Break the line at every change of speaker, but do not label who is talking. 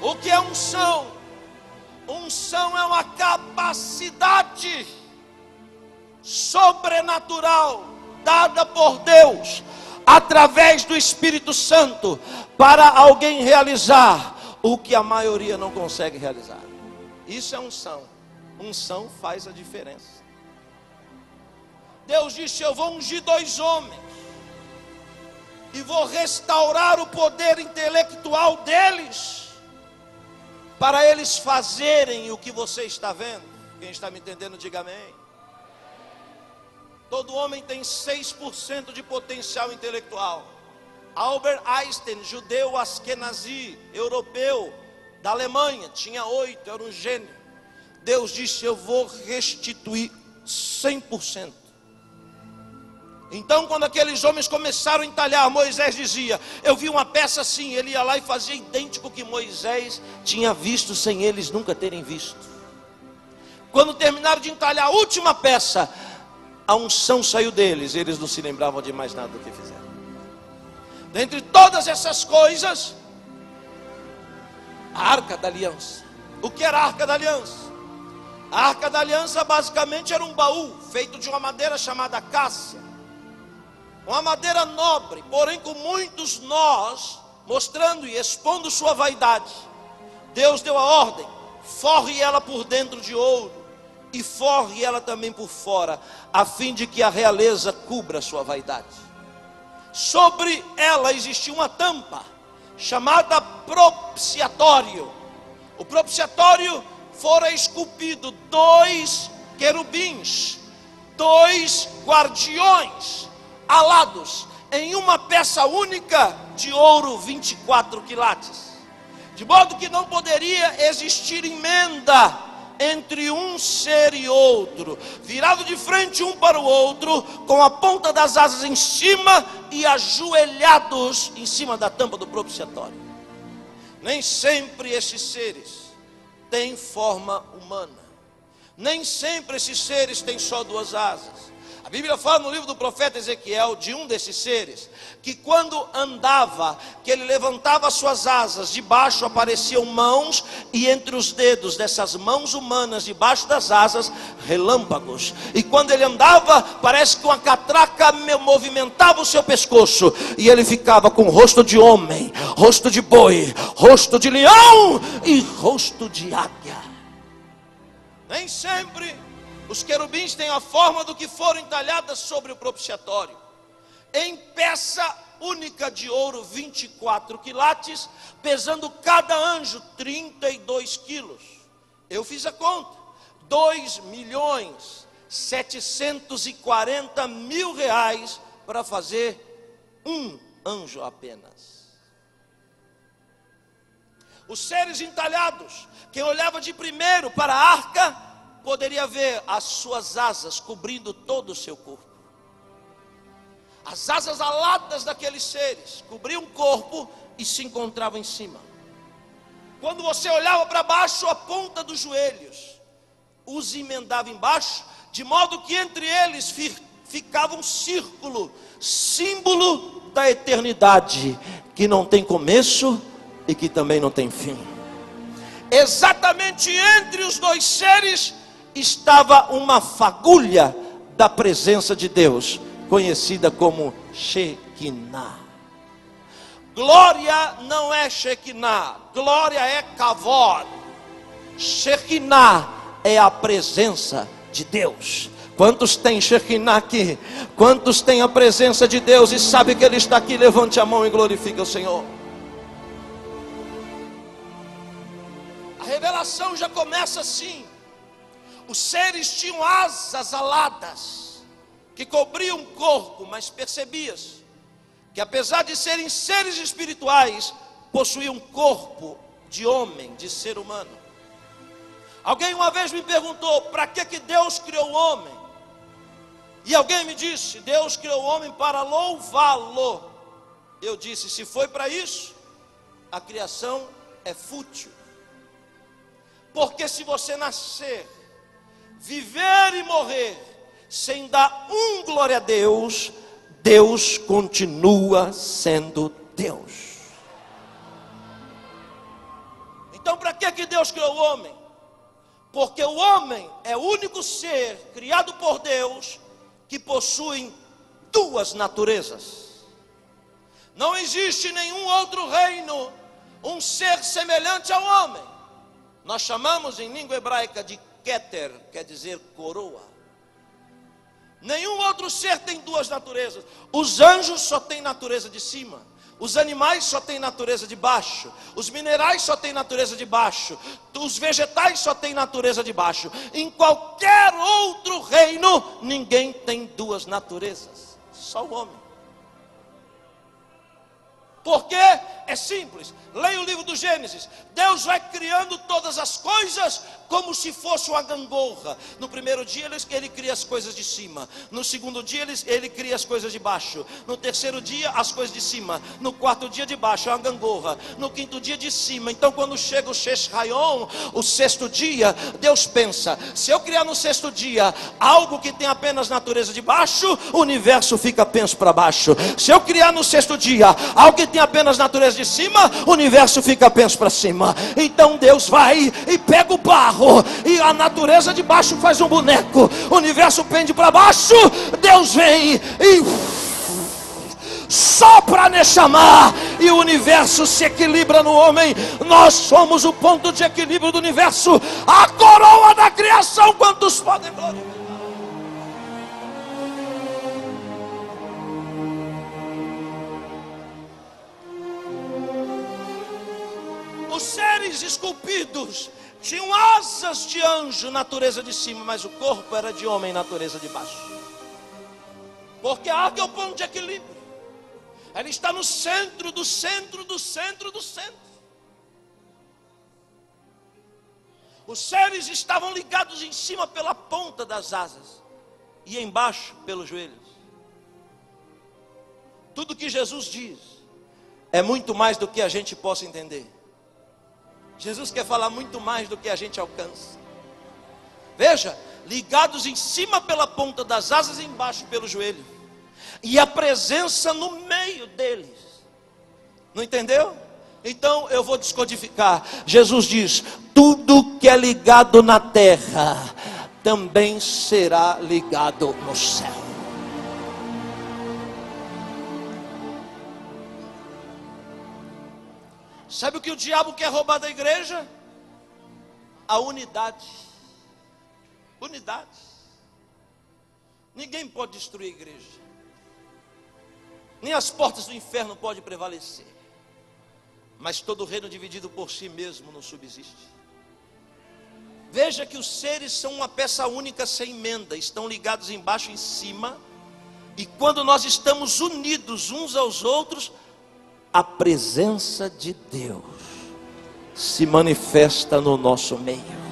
O que é unção? Unção é uma capacidade sobrenatural dada por Deus através do Espírito Santo para alguém realizar o que a maioria não consegue realizar. Isso é unção. Unção faz a diferença. Deus disse: eu vou ungir 2 homens e vou restaurar o poder intelectual deles, para eles fazerem o que você está vendo. Quem está me entendendo, diga amém. Todo homem tem 6% de potencial intelectual. Albert Einstein, judeu askenazi, europeu, da Alemanha, tinha 8, era um gênio. Deus disse: eu vou restituir 100%. Então, quando aqueles homens começaram a entalhar, Moisés dizia: eu vi uma peça assim. Ele ia lá e fazia idêntico que Moisés tinha visto, sem eles nunca terem visto. Quando terminaram de entalhar a última peça, a unção saiu deles. Eles não se lembravam de mais nada do que fizeram. Dentre todas essas coisas, a Arca da Aliança. O que era a Arca da Aliança? A Arca da Aliança basicamente era um baú feito de uma madeira chamada cássia. Uma madeira nobre, porém com muitos nós, mostrando e expondo sua vaidade. Deus deu a ordem: forre ela por dentro de ouro e forre ela também por fora, a fim de que a realeza cubra sua vaidade. Sobre ela existia uma tampa chamada propiciatório. O propiciatório fora esculpido 2 querubins, 2 guardiões alados em uma peça única de ouro 24 quilates, de modo que não poderia existir emenda entre um ser e outro, virado de frente um para o outro, com a ponta das asas em cima e ajoelhados em cima da tampa do propiciatório. Nem sempre esses seres têm forma humana, nem sempre esses seres têm só 2 asas. A Bíblia fala no livro do profeta Ezequiel de um desses seres, que quando andava, que ele levantava suas asas, debaixo apareciam mãos, e entre os dedos dessas mãos humanas, debaixo das asas, relâmpagos. E quando ele andava, parece que uma catraca movimentava o seu pescoço, e ele ficava com rosto de homem, rosto de boi, rosto de leão e rosto de águia. Nem sempre os querubins têm a forma do que foram entalhadas sobre o propiciatório, em peça única de ouro 24 quilates, pesando cada anjo 32 quilos. Eu fiz a conta: 2.740.000 reais para fazer um anjo apenas. Os seres entalhados, quem olhava de primeiro para a arca, poderia ver as suas asas cobrindo todo o seu corpo. As asas aladas daqueles seres cobriam o corpo e se encontravam em cima. Quando você olhava para baixo, a ponta dos joelhos os emendava embaixo, de modo que entre eles ficava um círculo, símbolo da eternidade, que não tem começo e que também não tem fim. Exatamente entre os 2 seres estava uma fagulha da presença de Deus, conhecida como Shekinah. Glória não é Shekinah, glória é Kavod. Shekinah é a presença de Deus. Quantos tem Shekinah aqui? Quantos tem a presença de Deus e sabe que Ele está aqui? Levante a mão e glorifique o Senhor. A revelação já começa assim. Os seres tinham asas aladas que cobriam o corpo, mas percebias que, apesar de serem seres espirituais, possuíam um corpo de homem, de ser humano. Alguém uma vez me perguntou: para que Deus criou o homem? E alguém me disse: Deus criou o homem para louvá-lo. Eu disse: se foi para isso, a criação é fútil. Porque se você nascer, viver e morrer sem dar um glória a Deus, Deus continua sendo Deus. Então para que Deus criou o homem? Porque o homem é o único ser criado por Deus que possui duas naturezas. Não existe nenhum outro reino, um ser semelhante ao homem. Nós chamamos em língua hebraica de Keter, quer dizer coroa. Nenhum outro ser tem duas naturezas. Os anjos só têm natureza de cima. Os animais só têm natureza de baixo. Os minerais só têm natureza de baixo. Os vegetais só têm natureza de baixo. Em qualquer outro reino, ninguém tem duas naturezas. Só o homem. Porque é simples. Leia o livro do Gênesis. Deus vai criando todas as coisas como se fosse uma gangorra. No primeiro dia ele cria as coisas de cima. No segundo dia ele cria as coisas de baixo. No terceiro dia as coisas de cima. No quarto dia de baixo é uma gangorra. No quinto dia de cima. Então quando chega o Sheshrayon, o sexto dia, Deus pensa: se eu criar no sexto dia algo que tem apenas natureza de baixo, o universo fica penso para baixo. Se eu criar no sexto dia algo que tem apenas natureza de cima, o universo fica penso para cima. Então Deus vai e pega o barro, e a natureza de baixo faz um boneco, o universo pende para baixo. Deus vem e sopra Neshama, e o universo se equilibra no homem. Nós somos o ponto de equilíbrio do universo, a coroa da criação. Quantos podem glorificar? Os seres esculpidos tinham asas de anjo, natureza de cima, mas o corpo era de homem, natureza de baixo. Porque a água é o ponto de equilíbrio. Ela está no centro do centro do centro do centro. Os seres estavam ligados em cima pela ponta das asas e embaixo pelos joelhos. Tudo que Jesus diz é muito mais do que a gente possa entender. Jesus quer falar muito mais do que a gente alcança. Veja, ligados em cima pela ponta das asas e embaixo pelo joelho. E a presença no meio deles. Não entendeu? Então eu vou descodificar. Jesus diz: tudo que é ligado na terra também será ligado no céu. Sabe o que o diabo quer roubar da igreja? A unidade. Unidade. Ninguém pode destruir a igreja. Nem as portas do inferno podem prevalecer. Mas todo reino dividido por si mesmo não subsiste. Veja que os seres são uma peça única sem emenda. Estão ligados embaixo e em cima. E quando nós estamos unidos uns aos outros, a presença de Deus se manifesta no nosso meio.